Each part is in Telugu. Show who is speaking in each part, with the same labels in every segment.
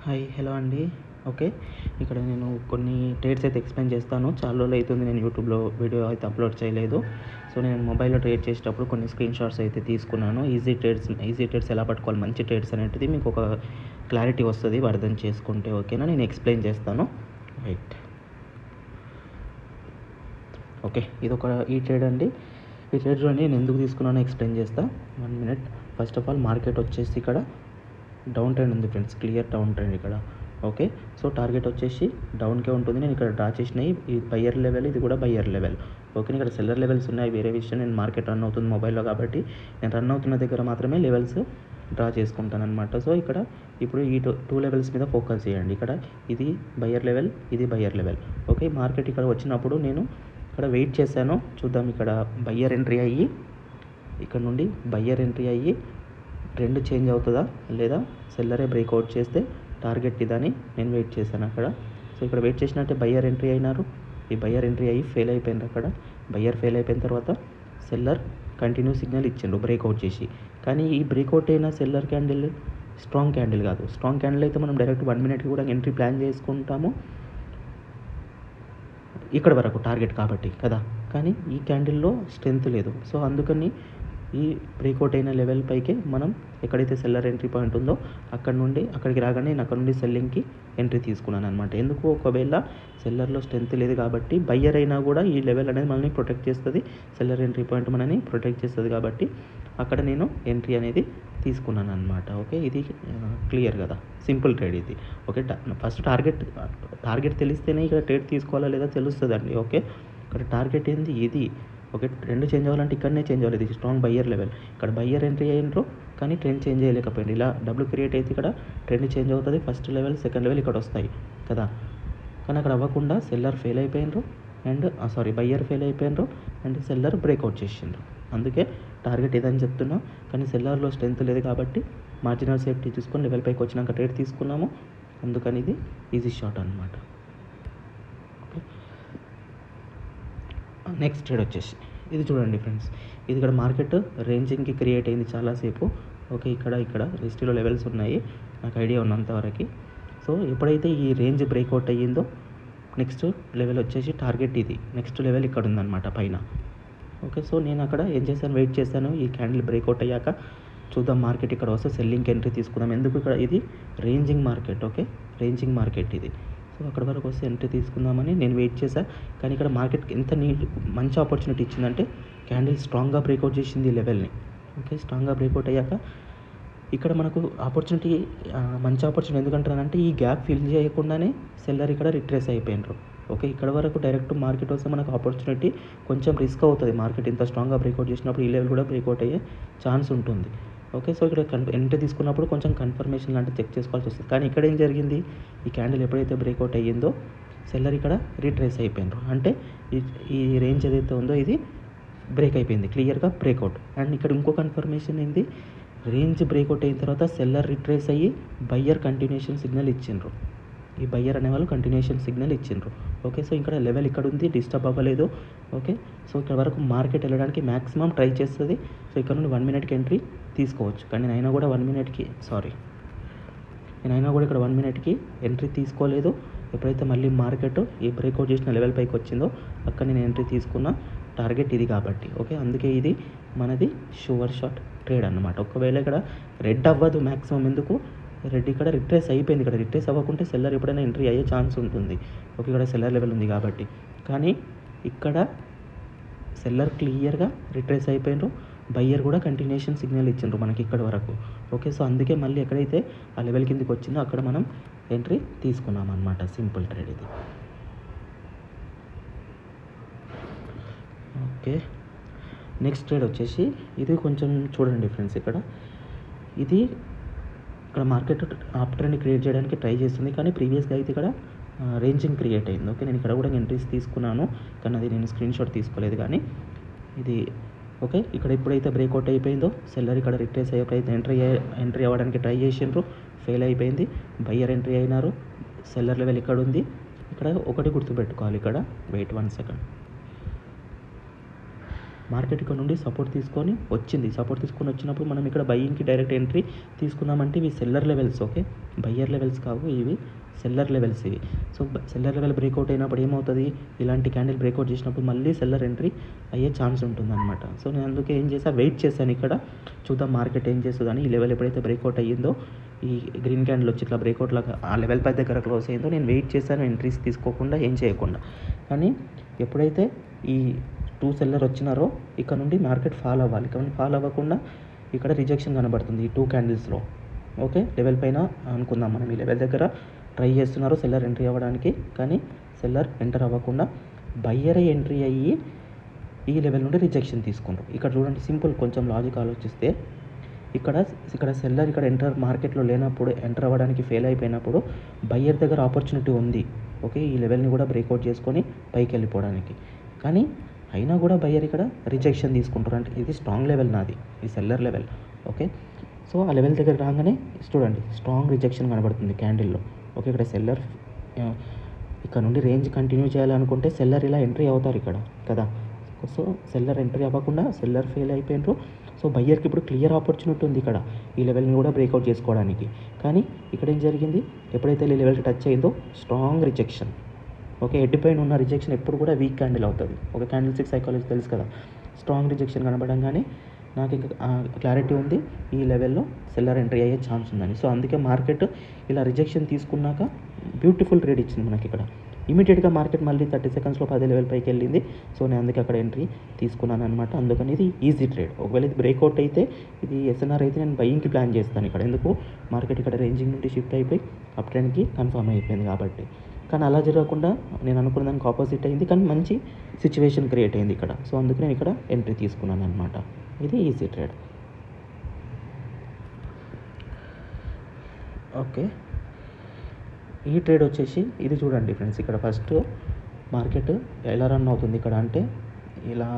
Speaker 1: హాయ్ హలో అండి. ఓకే, ఇక్కడ నేను కొన్ని ట్రేడ్స్ అయితే ఎక్స్ప్లెయిన్ చేస్తాను. చాలా రోజులు అవుతుంది నేను యూట్యూబ్లో వీడియో అయితే అప్లోడ్ చేయలేదు. సో నేను మొబైల్లో ట్రేడ్ చేసేటప్పుడు కొన్ని స్క్రీన్ షాట్స్ అయితే తీసుకున్నాను. ఈజీ ట్రేడ్స్ ఎలా పట్టుకోవాలి, మంచి ట్రేడ్స్ అనేది మీకు ఒక క్లారిటీ వస్తుంది అర్థం చేసుకుంటే. ఓకేనా, నేను ఎక్స్ప్లెయిన్ చేస్తాను. రైట్, ఓకే, ఈ ట్రేడ్ అండి. ఈ ట్రేడ్ చూడండి, నేను ఎందుకు తీసుకున్నానో ఎక్స్ప్లెయిన్ చేస్తాను. 1 minute. First of all market వచ్చేసి ఇక్కడ డౌన్ ట్రెండ్ ఉంది ఫ్రెండ్స్, క్లియర్ డౌన్ ట్రెండ్ ఇక్కడ. ఓకే, సో టార్గెట్ వచ్చేసి డౌన్కే ఉంటుంది. నేను ఇక్కడ డ్రా చేసినాయి ఈ బయ్యర్ లెవెల్, ఇది కూడా బయ్యర్ లెవెల్. ఓకే, ఇక్కడ సెల్లర్ లెవెల్స్ ఉన్నాయి, వేరే విషయం. నేను మార్కెట్ రన్ అవుతుంది మొబైల్లో కాబట్టి నేను రన్ అవుతున్న దగ్గర మాత్రమే లెవెల్స్ డ్రా చేసుకుంటాను అనమాట. సో ఇక్కడ ఇప్పుడు ఈ టూ లెవెల్స్ మీద ఫోకస్ చేయండి. ఇక్కడ ఇది బయ్యర్ లెవెల్, ఇది బయ్యర్ లెవెల్. ఓకే, మార్కెట్ ఇక్కడ వచ్చినప్పుడు నేను ఇక్కడ వెయిట్ చేశాను. చూద్దాం, ఇక్కడ బయ్యర్ ఎంట్రీ అయ్యి ఇక్కడ నుండి బయ్యర్ ఎంట్రీ అయ్యి ట్రెండ్ చేంజ్ అవుతుందా లేదా సెల్లరే బ్రేక్అవుట్ చేస్తే టార్గెట్ ఇదని నేను వెయిట్ చేశాను అక్కడ. సో ఇక్కడ వెయిట్ చేసినట్టే బయ్యర్ ఎంట్రీ అయినారు. ఈ బయ్యర్ ఎంట్రీ అయ్యి ఫెయిల్ అయిపోయింది అక్కడ. బయ్యర్ ఫెయిల్ అయిపోయిన తర్వాత సెల్లర్ కంటిన్యూ సిగ్నల్ ఇచ్చిండు బ్రేక్అవుట్ చేసి. కానీ ఈ బ్రేక్అవుట్ అయిన సెల్లర్ క్యాండిల్ స్ట్రాంగ్ క్యాండిల్ కాదు. స్ట్రాంగ్ క్యాండిల్ అయితే మనం డైరెక్ట్ 1 మినిట్కి కూడా ఎంట్రీ ప్లాన్ చేసుకుంటాము ఇక్కడ వరకు టార్గెట్ కాబట్టి కదా. కానీ ఈ క్యాండిల్లో స్ట్రెంత్ లేదు. సో అందుకని ఈ బ్రేక్అవుట్ అయిన లెవెల్ పైకే మనం ఎక్కడైతే సెల్లర్ ఎంట్రీ పాయింట్ ఉందో అక్కడ నుండి అక్కడికి రాగానే నేను అక్కడ నుండి సెల్లింగ్కి ఎంట్రీ తీసుకున్నాను అనమాట. ఎందుకు, ఒకవేళ సెల్లర్లో స్ట్రెంత్ లేదు కాబట్టి బయ్యర్ అయినా కూడా ఈ లెవెల్ అనేది మనల్ని ప్రొటెక్ట్ చేస్తుంది. సెల్లర్ ఎంట్రీ పాయింట్ మనని ప్రొటెక్ట్ చేస్తుంది కాబట్టి అక్కడ నేను ఎంట్రీ అనేది తీసుకున్నాను అనమాట. ఓకే, ఇది క్లియర్ కదా, సింపుల్ ట్రేడ్ ఇది. ఓకే, ఫస్ట్ టార్గెట్ తెలిస్తేనే ఇక్కడ ట్రేడ్ తీసుకోవాలా లేదా తెలుస్తుందండి. ఓకే, ఇక్కడ టార్గెట్ ఏంది ఇది. ఓకే, ట్రెండ్ చేంజ్ అవ్వాలంటే ఇక్కడనే చేంజ్ అవ్వాలి. ఇది స్ట్రాంగ్ బయ్యర్ లెవెల్. ఇక్కడ బయ్యర్ ఎంట్రీ అయ్యిండ్రు కానీ ట్రెండ్ చేంజ్ చేయలేకపోయింది. ఇలా డబ్బులు క్రియేట్ అయితే ఇక్కడ ట్రెండ్ చేంజ్ అవుతుంది. ఫస్ట్ లెవెల్, సెకండ్ లెవెల్ ఇక్కడ వస్తాయి కదా. కానీ అక్కడ అవ్వకుండా సెల్లర్ ఫెయిల్ అయిపోయినరు అండ్ బయ్యర్ ఫెయిల్ అయిపోయినరు అండ్ సెల్లర్ బ్రేక్అవుట్ చేసిండ్రు. అందుకే టార్గెట్ ఇదని చెప్తున్నా. కానీ సెల్లర్లో స్ట్రెంత్ లేదు కాబట్టి మార్జినల్ సేఫ్టీ తీసుకొని లెవెల్ పైకి వచ్చినాక ట్రేడ్ తీసుకున్నాము. అందుకని ఇది ఈజీ షాట్ అనమాట. ఓకే, నెక్స్ట్ ట్రేడ్ వచ్చేసి ఇది చూడండి ఫ్రెండ్స్. ఇది ఇక్కడ మార్కెట్ రేంజింగ్కి క్రియేట్ అయింది చాలాసేపు. ఓకే, ఇక్కడ హిస్టరీలో లెవెల్స్ ఉన్నాయి, నాకు ఐడియా ఉన్నంతవరకు. సో ఎప్పుడైతే ఈ రేంజ్ బ్రేక్అవుట్ అయ్యిందో నెక్స్ట్ లెవెల్ వచ్చేసి టార్గెట్ ఇది. నెక్స్ట్ లెవెల్ ఇక్కడ ఉందన్నమాట పైన. ఓకే, సో నేను అక్కడ ఏం చేశాను, వెయిట్ చేశాను. ఈ క్యాండిల్ బ్రేక్అవుట్ అయ్యాక చూద్దాం మార్కెట్ ఇక్కడ వస్తే సెల్లింగ్కి ఎంట్రీ తీసుకుందాం. ఎందుకు, ఇక్కడ ఇది ranging market. Okay, ranging market ఇది. సో అక్కడ వరకు వస్తే ఎంట్రీ తీసుకుందామని నేను వెయిట్ చేశాను. కానీ ఇక్కడ మార్కెట్కి ఎంత మంచి ఆపర్చునిటీ ఇచ్చిందంటే క్యాండిల్ స్ట్రాంగ్గా బ్రేక్అవుట్ చేసింది ఈ లెవెల్ని. ఓకే, స్ట్రాంగ్గా బ్రేక్అవుట్ అయ్యాక ఇక్కడ మనకు ఆపర్చునిటీ, మంచి ఆపర్చునిటీ ఎందుకంటారంటే ఈ గ్యాప్ ఫిల్ చేయకుండానే సెల్లర్ ఇక్కడ రిట్రేస్ అయిపోయినారు. ఓకే, ఇక్కడ వరకు డైరెక్ట్ మార్కెట్ వస్తే మనకు ఆపర్చునిటీ కొంచెం రిస్క్ అవుతుంది. మార్కెట్ ఇంత స్ట్రాంగ్గా బ్రేక్అవుట్ చేసినప్పుడు ఈ లెవెల్ కూడా బ్రేక్అవుట్ అయ్యే ఛాన్స్ ఉంటుంది. ఓకే, సో ఇక్కడ ఎంట్రీ తీసుకున్నప్పుడు కొంచెం కన్ఫర్మేషన్ లాంటి చెక్ చేసుకోవాల్సి వస్తుంది. కానీ ఇక్కడ ఏం జరిగింది, ఈ క్యాండిల్ ఎప్పుడైతే బ్రేక్అవుట్ అయ్యిందో సెల్లర్ ఇక్కడ రిట్రేస్ అయిపోయినారు. అంటే ఈ రేంజ్ ఏదైతే ఉందో ఇది బ్రేక్ అయిపోయింది, క్లియర్గా బ్రేక్అవుట్. అండ్ ఇక్కడ ఇంకో కన్ఫర్మేషన్ ఏంది, రేంజ్ బ్రేక్అవుట్ అయిన తర్వాత సెల్లర్ రిట్రేస్ అయ్యి బయ్యర్ కంటిన్యూషన్ సిగ్నల్ ఇచ్చిండ్రు. ఈ బయ్యర్ అనేవాళ్ళు కంటిన్యూషన్ సిగ్నల్ ఇచ్చిండ్రు. ఓకే, సో ఇక్కడ లెవెల్ ఇక్కడ ఉంది, డిస్టర్బ్ అవ్వలేదు. ఓకే, సో ఇక్కడ వరకు మార్కెట్ వెళ్ళడానికి మ్యాక్సిమం ట్రై చేస్తుంది. సో ఇక్కడ నుండి 1 మినిట్కి ఎంట్రీ తీసుకోవచ్చు. కానీ నేనైనా కూడా 1 మినిట్కి ఇక్కడ 1 మినిట్కి ఎంట్రీ తీసుకోలేదు. ఎప్పుడైతే మళ్ళీ మార్కెట్ ఈ బ్రేక్అవుట్ చేసిన లెవెల్ పైకి వచ్చిందో అక్కడ నేను ఎంట్రీ తీసుకున్న. టార్గెట్ ఇది కాబట్టి. ఓకే, అందుకే ఇది మనది షూర్ షాట్ ట్రేడ్ అన్నమాట. ఒకవేళ ఇక్కడ రెడ్ అవ్వదు మ్యాక్సిమం. ఎందుకు, రెడ్ ఇక్కడ రిట్రేస్ అయిపోయింది. ఇక్కడ రిట్రేస్ అవ్వకుంటే సెల్లర్ ఎప్పుడైనా ఎంట్రీ అయ్యే ఛాన్స్ ఉంటుంది. ఓకే, ఇక్కడ సెల్లర్ లెవెల్ ఉంది కాబట్టి. కానీ ఇక్కడ సెల్లర్ క్లియర్గా రిట్రేస్ అయిపోయినారు, బయ్యర్ కూడా కంటిన్యూషన్ సిగ్నల్ ఇచ్చిండ్రు మనకి ఇక్కడ వరకు. ఓకే, సో అందుకే మళ్ళీ ఎక్కడైతే ఆ లెవెల్ కిందకి వచ్చిందో అక్కడ మనం ఎంట్రీ తీసుకున్నాం అనమాట. సింపుల్ ట్రేడ్ ఇది. ఓకే, నెక్స్ట్ ట్రేడ్ వచ్చేసి ఇది కొంచెం చూడండి ఫ్రెండ్స్. ఇక్కడ మార్కెట్ అప్ ట్రెండ్ క్రియేట్ చేయడానికి ట్రై చేస్తుంది. కానీ ప్రీవియస్గా అయితే ఇక్కడ రేంజింగ్ క్రియేట్ అయింది. ఓకే, నేను ఇక్కడ కూడా ఎంట్రీస్ తీసుకున్నాను కానీ అది నేను స్క్రీన్ షాట్ తీసుకోలేదు. కానీ ఇది ఓకే, ఇక్కడ ఎప్పుడైతే బ్రేక్అవుట్ అయిపోయిందో సెల్లర్ ఇక్కడ రిట్రేస్ అయ్యే ప్రయత్నం ఎంట్రీ అవ్వడానికి ట్రై చేసిండ్రు, ఫెయిల్ అయిపోయింది. బయ్యర్ ఎంట్రీ అయినారు. సెల్లర్ లెవెల్ ఇక్కడ ఉంది. ఇక్కడ ఒకటి గుర్తుపెట్టుకోవాలి, ఇక్కడ వెయిట్ 1 సెకండ్. మార్కెట్ ఇక్కడ నుండి సపోర్ట్ తీసుకొని వచ్చింది. సపోర్ట్ తీసుకొని వచ్చినప్పుడు మనం ఇక్కడ బయింగ్కి డైరెక్ట్ ఎంట్రీ తీసుకుందామంటే ఇవి seller levels. Okay, buyer levels కావు ఇవి, సెల్లర్ లెవెల్స్ ఇవి. సో సెల్లర్ లెవెల్ బ్రేక్అవుట్ అయినప్పుడు ఏమవుతుంది, ఇలాంటి క్యాండిల్ బ్రేక్అవుట్ చేసినప్పుడు మళ్ళీ సెల్లర్ ఎంట్రీ అయ్యే ఛాన్స్ ఉంటుందన్నమాట. సో నేను అందుకే ఏం చేశాను, వెయిట్ చేశాను ఇక్కడ, చూద్దాం మార్కెట్ ఏం చేస్తుందని. ఈ లెవెల్ ఎప్పుడైతే బ్రేక్అవుట్ అయ్యిందో, ఈ గ్రీన్ క్యాండిల్ వచ్చి ఇట్లా బ్రేక్అవుట్ లాగా ఆ లెవెల్ పై దగ్గర క్లోజ్ అయ్యిందో, నేను వెయిట్ చేశాను ఎంట్రీస్ తీసుకోకుండా, ఏం చేయకుండా. కానీ ఎప్పుడైతే ఈ 2 సెల్లర్ వచ్చినారో ఇక్కడ నుండి మార్కెట్ ఫాలో అవ్వాలి, కానీ ఫాలో అవ్వకుండా ఇక్కడ రిజెక్షన్ కనబడుతుంది ఈ 2 క్యాండిల్స్లో. ఓకే, లెవెల్ పైన అనుకుందాం మనం, ఈ లెవెల్ దగ్గర ట్రై చేస్తున్నారు సెల్లర్ ఎంట్రీ అవ్వడానికి, కానీ సెల్లర్ ఎంటర్ అవ్వకుండా బయ్యరే ఎంట్రీ అయ్యి ఈ లెవెల్ నుండి రిజెక్షన్ తీసుకుంటారు. ఇక్కడ చూడండి, సింపుల్, కొంచెం లాజిక్ ఆలోచిస్తే ఇక్కడ సెల్లర్ ఇక్కడ మార్కెట్లో లేనప్పుడు, ఎంటర్ అవ్వడానికి ఫెయిల్ అయిపోయినప్పుడు బయ్యర్ దగ్గర ఆపర్చునిటీ ఉంది. ఓకే, ఈ లెవెల్ని కూడా బ్రేక్అవుట్ చేసుకొని పైకి వెళ్ళిపోవడానికి, కానీ అయినా కూడా బయ్యర్ ఇక్కడ రిజెక్షన్ తీసుకుంటారు. అంటే ఇది స్ట్రాంగ్ లెవెల్ నాది, ఈ సెల్లర్ లెవెల్. ఓకే, సో ఆ లెవెల్ దగ్గర రాగానే చూడండి స్ట్రాంగ్ రిజెక్షన్ కనబడుతుంది క్యాండిల్లో. ఓకే, ఇక్కడ సెల్లర్ ఇక్కడ నుండి రేంజ్ కంటిన్యూ చేయాలనుకుంటే సెల్లర్ ఇలా ఎంట్రీ అవుతారు ఇక్కడ కదా. సో సెల్లర్ ఎంట్రీ అవ్వకుండా సెల్లర్ ఫెయిల్ అయిపోయినారు. సో బయ్యర్కి ఇప్పుడు క్లియర్ ఆపర్చునిటీ ఉంది ఇక్కడ ఈ లెవెల్ని కూడా బ్రేక్అవుట్ చేసుకోవడానికి. కానీ ఇక్కడ ఏం జరిగింది, ఎప్పుడైతే ఈ లెవెల్కి టచ్ అయిందో స్ట్రాంగ్ రిజెక్షన్. ఓకే, హెడ్ పైన ఉన్న రిజెక్షన్ ఎప్పుడు కూడా వీక్ క్యాండిల్ అవుతుంది. ఒక క్యాండిల్ స్టిక్ సైకాలజీ తెలుసు కదా. స్ట్రాంగ్ రిజెక్షన్ కనబడంగానే నాకు ఇంకా క్లారిటీ ఉంది ఈ లెవెల్లో సెల్లర్ ఎంట్రీ అయ్యే ఛాన్స్ ఉందని. సో అందుకే మార్కెట్ ఇలా రిజెక్షన్ తీసుకున్నాక బ్యూటిఫుల్ ట్రేడ్ ఇచ్చింది మనకి ఇక్కడ. ఇమీడియట్గా మార్కెట్ మళ్ళీ 30 సెకండ్స్లో 10 లెవెల్ పైకి వెళ్ళింది. సో నేను అందుకే అక్కడ ఎంట్రీ తీసుకున్నాను అనమాట. అందుకని ఇది ఈజీ ట్రేడ్. ఒకవేళ ఇది బ్రేక్అవుట్ అయితే, ఇది ఎస్ఎన్ఆర్ అయితే నేను బయింగ్కి ప్లాన్ చేస్తాను ఇక్కడ. ఎందుకు, మార్కెట్ ఇక్కడ రేంజింగ్ నుండి షిఫ్ట్ అయిపోయి అప్ ట్రెండ్కి కన్ఫర్మ్ అయిపోయింది కాబట్టి. కానీ అలా జరగకుండా నేను అనుకున్న దానికి ఆపోజిట్ అయింది, కానీ మంచి సిచ్యువేషన్ క్రియేట్ అయింది ఇక్కడ. సో అందుకు నేను ఇక్కడ ఎంట్రీ తీసుకున్నాను అనమాట. ఇది ఈజీ ట్రేడ్. ఓకే, ఈ ట్రేడ్ వచ్చేసి ఇది చూడండి ఫ్రెండ్స్. ఇక్కడ ఫస్ట్ మార్కెట్ ఎలా రన్ అవుతుంది ఇక్కడ అంటే, ఇలా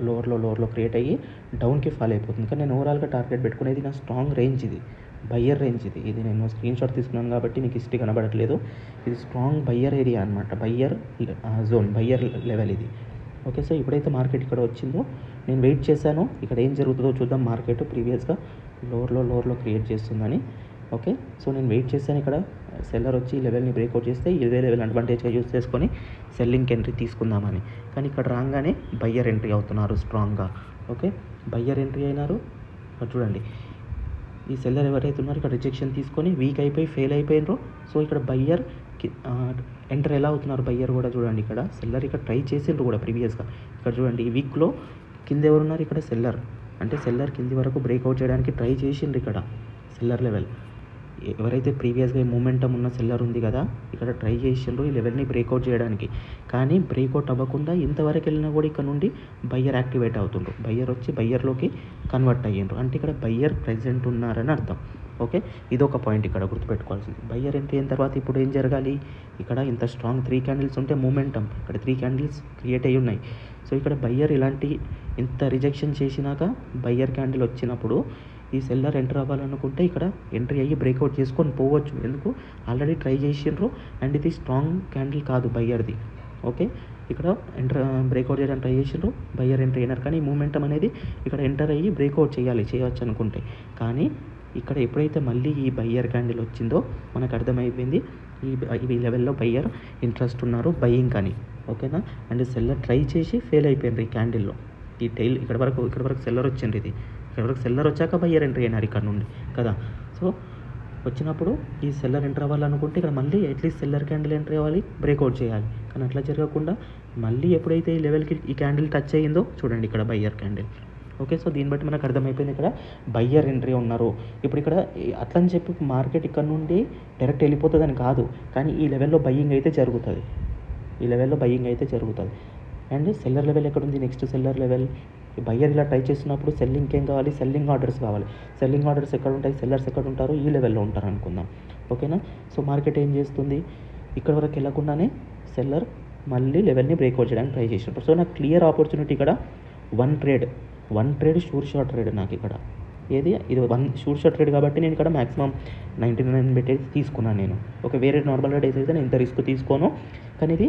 Speaker 1: లోవర్లో క్రియేట్ అయ్యి డౌన్కి ఫాల్ అయిపోతుంది. కానీ నేను ఓవరాల్గా టార్గెట్ పెట్టుకునేది నా స్ట్రాంగ్ రేంజ్, ఇది బయ్యర్ రేంజ్. ఇది నేను స్క్రీన్ షాట్ తీసుకున్నాను కాబట్టి మీకు హిస్టరీ కనబడట్లేదు. ఇది స్ట్రాంగ్ బయ్యర్ ఏరియా అనమాట, బయ్యర్ జోన్, బయ్యర్ లెవెల్ ఇది. ఓకే, సో ఎప్పుడైతే మార్కెట్ ఇక్కడ వచ్చిందో నేను వెయిట్ చేశాను, ఇక్కడ ఏం జరుగుతుందో చూద్దాం. మార్కెట్ ప్రీవియస్గా లోవర్లో క్రియేట్ చేస్తుందని. ఓకే, సో నేను వెయిట్ చేశాను. ఇక్కడ సెల్లర్ వచ్చి ఈ లెవెల్ని బ్రేక్అవుట్ చేస్తే ఇదే లెవెల్ అడ్వాంటేజ్గా యూస్ చేసుకొని సెల్లింగ్ ఎంట్రీ తీసుకుందామని. కానీ ఇక్కడ రాగానే బయ్యర్ ఎంట్రీ అవుతున్నారు స్ట్రాంగ్గా. ఓకే, బయ్యర్ ఎంట్రీ అయినారు. చూడండి, ఈ సెల్లర్ ఎవరైతే ఉన్నారో ఇక్కడ రిజెక్షన్ తీసుకొని వీక్ అయిపోయి ఫెయిల్ అయిపోయినారో. సో ఇక్కడ బయ్యర్ ఎంటర్ ఎలా అవుతున్నారు, బయ్యర్ కూడా చూడండి. ఇక్కడ సెల్లర్ ఇక్కడ ట్రై చేసిండ్రు కూడా ప్రీవియస్గా. ఇక్కడ చూడండి, ఈ వీక్లో కింద ఎవరున్నారు, ఇక్కడ సెల్లర్. అంటే సెల్లర్ కింది వరకు బ్రేక్అవుట్ చేయడానికి ట్రై చేసిండ్రు ఇక్కడ సెల్లర్ లెవెల్. ఎవరైతే ప్రీవియస్గా ఈ మూమెంటం ఉన్న సెల్లర్ ఉంది కదా, ఇక్కడ ట్రై చేసిండ్రు ఈ లెవెల్ని బ్రేక్అవుట్ చేయడానికి. కానీ బ్రేక్అవుట్ అవ్వకుండా ఇంతవరకు వెళ్ళినా కూడా ఇక్కడ నుండి బయ్యర్ యాక్టివేట్ అవుతుండ్రు. బయ్యర్ వచ్చి బయ్యర్లోకి కన్వర్ట్ అయ్యిండ్రు. అంటే ఇక్కడ బయ్యర్ ప్రెజెంట్ ఉన్నారని అర్థం. ఓకే, ఇదొక పాయింట్ ఇక్కడ గుర్తుపెట్టుకోవాల్సింది. బయ్యర్ ఎంట్రీ అయిన తర్వాత ఇప్పుడు ఏం జరగాలి, ఇక్కడ ఇంత స్ట్రాంగ్ 3 క్యాండిల్స్ ఉంటే మూమెంటం ఇక్కడ 3 క్యాండిల్స్ క్రియేట్ అయ్యి ఉన్నాయి. సో ఇక్కడ బయ్యర్ ఇలాంటి ఇంత రిజెక్షన్ చేసినాక బయ్యర్ క్యాండిల్ వచ్చినప్పుడు ఈ సెల్లర్ ఎంటర్ అవ్వాలనుకుంటే ఇక్కడ ఎంట్రీ అయ్యి బ్రేక్అవుట్ చేసుకొని పోవచ్చు. ఎందుకు, ఆల్రెడీ ట్రై చేసిండ్రు అండ్ ఇది స్ట్రాంగ్ క్యాండిల్ కాదు బయ్యర్ది. ఓకే, ఇక్కడ బ్రేక్అవుట్ చేయడానికి ట్రై చేసిండ్రు, బయ్యర్ ఎంట్రీ అయినారు. కానీ ఈ మూమెంటం అనేది ఇక్కడ ఎంటర్ అయ్యి బ్రేక్అవుట్ చేయవచ్చు అనుకుంటే. కానీ ఇక్కడ ఎప్పుడైతే మళ్ళీ ఈ బయ్యర్ క్యాండిల్ వచ్చిందో మనకు అర్థమైపోయింది ఈ లెవెల్లో బయ్యర్ ఇంట్రెస్ట్ ఉన్నారు బయ్యింగ్ అని. ఓకేనా, అండ్ సెల్లర్ ట్రై చేసి ఫెయిల్ అయిపోయింది ఈ క్యాండిల్లో. ఈ టైల్ ఇక్కడ వరకు సెల్లర్ వచ్చింది. ఇక్కడ వరకు సెల్లర్ వచ్చాక బయ్యర్ ఎంట్రీ అయినారు ఇక్కడ నుండి కదా. సో వచ్చినప్పుడు ఈ సెల్లర్ ఎంటర్ అవ్వాలనుకుంటే ఇక్కడ మళ్ళీ అట్లీస్ట్ సెల్లర్ క్యాండిల్ ఎంట్రీ అవ్వాలి, బ్రేక్అవుట్ చేయాలి. కానీ అట్లా జరగకుండా మళ్ళీ ఎప్పుడైతే ఈ లెవెల్కి ఈ క్యాండిల్ టచ్ అయ్యిందో చూడండి ఇక్కడ బయ్యర్ క్యాండిల్. ఓకే, సో దీన్ని బట్టి మనకు అర్థమైపోయింది ఇక్కడ బయ్యర్ ఎంట్రీ ఉన్నారు. ఇప్పుడు ఇక్కడ అట్లని చెప్పి మార్కెట్ ఇక్కడ నుండి డైరెక్ట్ వెళ్ళిపోతుందని కాదు, కానీ ఈ లెవెల్లో బయ్యింగ్ అయితే జరుగుతుంది. అండ్ సెల్లర్ లెవెల్ ఎక్కడ ఉంది, నెక్స్ట్ సెల్లర్ లెవెల్. బయ్యర్ ఇలా ట్రై చేస్తున్నప్పుడు సెల్లింగ్ ఏం కావాలి, సెల్లింగ్ ఆర్డర్స్ కావాలి. సెల్లింగ్ ఆర్డర్స్ ఎక్కడ ఉంటాయి, సెల్లర్స్ ఎక్కడ ఉంటారు, ఈ లెవెల్లో ఉంటారు అనుకుందాం. ఓకేనా, సో మార్కెట్ ఏం చేస్తుంది, ఇక్కడ వరకు వెళ్ళకుండానే సెల్లర్ మళ్ళీ లెవెల్ని బ్రేక్అవుట్ చేయడానికి ట్రై చేసినప్పుడు. సో నాకు క్లియర్ ఆపర్చునిటీ ఇక్కడ one trade sure short trade నాకు ఇక్కడ. ఇది 1 షూర్ షార్ట్ ట్రేడ్ కాబట్టి నేను ఇక్కడ మ్యాక్సిమం 99 పెట్టేసి తీసుకున్నాను నేను. ఓకే, వేరే నార్మల్ ట్రేడ్ అయితే నేను ఇంత రిస్క్ తీసుకోను. కానీ ఇది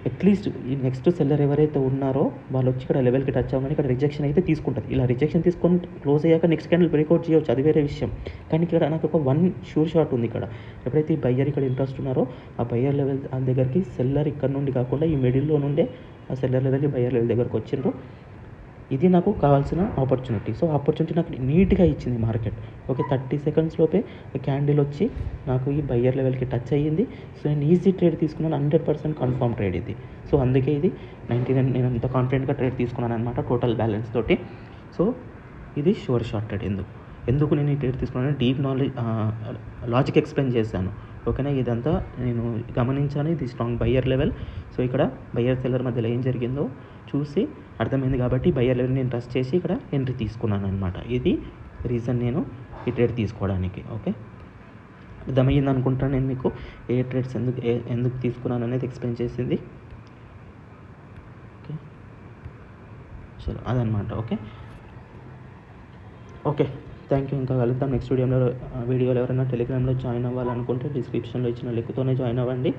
Speaker 1: అట్లీస్ట్ ఈ నెక్స్ట్ సెల్లర్ ఎవరైతే ఉన్నారో వాళ్ళు వచ్చి ఇక్కడ లెవెల్కి టచ్ అవ్వగానే ఇక్కడ రిజెక్షన్ అయితే తీసుకుంటుంది. ఇలా రిజెక్షన్ తీసుకొని క్లోజ్ అయ్యాక నెక్స్ట్ క్యాండిల్ బ్రేక్అవుట్ చేయవచ్చు, అది వేరే విషయం. కానీ ఇక్కడ నాకు ఒక వన్ షూర్ షాట్ ఉంది. ఇక్కడ ఎప్పుడైతే ఈ బయ్యర్ ఇక్కడ ఇంట్రెస్ట్ ఉన్నారో ఆ బయ్యర్ లెవెల్ దగ్గరికి సెల్లర్ ఇక్కడ నుండి కాకుండా ఈ మిడిల్లో నుండే ఆ సెల్లర్ లెవెల్కి బయ్యర్ లెవెల్ దగ్గరకు వచ్చిండ్రు. ఇది నాకు కావాల్సిన ఆపర్చునిటీ. సో ఆపర్చునిటీ నాకు నీట్గా ఇచ్చింది మార్కెట్. ఓకే, 30 సెకండ్స్ లోపే క్యాండిల్ వచ్చి నాకు ఈ బయ్యర్ లెవెల్కి టచ్ అయ్యింది. సో నేను ఈజీ ట్రేడ్ తీసుకున్నాను, 100% కన్ఫర్మ్ ట్రేడ్ ఇది. సో అందుకే ఇది 99 నేను అంత కాన్ఫిడెంట్గా ట్రేడ్ తీసుకున్నాను అనమాట టోటల్ బ్యాలెన్స్ తోటి. సో ఇది షూర్ షార్ట్ ట్రేడ్. ఎందుకు నేను ఈ ట్రేడ్ తీసుకున్నాను, డీప్ నాలెడ్జ్ లాజిక్ ఎక్స్ప్లెయిన్ చేశాను. ఓకేనా, ఇదంతా నేను గమనించాను. ఇది స్ట్రాంగ్ బయ్యర్ లెవెల్. సో ఇక్కడ బయ్యర్ సెల్లర్ మధ్యలో ఏం జరిగిందో చూసి అర్థమైంది కాబట్టి బయ్యర్ లెవెల్ నేను ట్రస్ట్ చేసి ఇక్కడ ఎంట్రీ తీసుకున్నాను అనమాట. ఇది రీజన్ నేను ఈ ట్రేడ్ తీసుకోవడానికి. ఓకే, అర్థమయ్యింది అనుకుంటాను నేను మీకు ఏ ట్రేడ్స్ ఎందుకు తీసుకున్నాను అనేది ఎక్స్ప్లెయిన్ చేసింది. ఓకే, చలో అదనమాట. Okay, thank you. ఇంకా కలుద్దాం నెక్స్ట్ వీడియోలో ఎవరైనా టెలిగ్రామ్లో జాయిన్ అవ్వాలనుకుంటే డిస్క్రిప్షన్లో ఇచ్చిన లింక్తోనే జాయిన్ అవ్వండి.